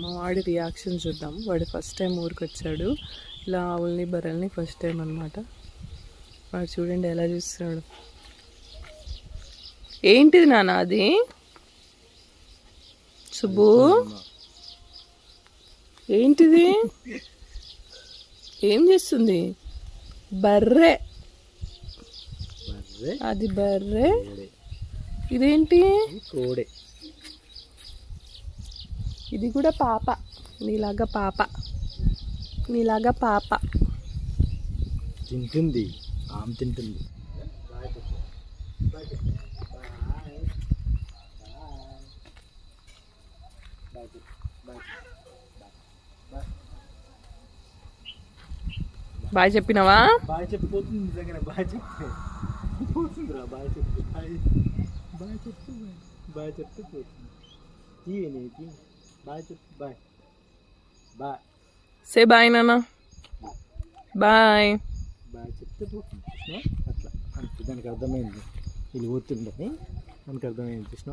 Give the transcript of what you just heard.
మా వాడి రియాక్షన్ చూద్దాం. వాడు ఫస్ట్ టైం ఊరికి వచ్చాడు. ఇలా ఆవుల్ని బర్రెల్ని ఫస్ట్ టైం అనమాట. వాడు చూడండి ఎలా చూస్తున్నాడు. ఏంటిది నాన్న అది? సుబ్బు ఏంటిది? ఏం చేస్తుంది? బర్రె. అది బర్రె. ఇదేంటి? కోడే. ఇది కూడా పాప, నీలాగా పాప, నీలాగా పాప తింటుంది. ఆమె తింటుంది. బాయ్ చెప్పినావా? బాయ్ చెప్పిపోతుంది. నిజంగానే బాయ్ చెప్పిపోతుందిరా. బాయ్ చెప్తే బాయ్ చెప్తే పోతుంది. నీకి బాయ్ చెప్తే బాయ్ బాయ్ సే బాయ్ నాన్న. బాయ్ బాయ్ చెప్తే పోతుంది. కృష్ణ అట్లా అంతే. దానికి అర్థమైంది. వీళ్ళు పోతుండని దానికి అర్థమైంది కృష్ణ.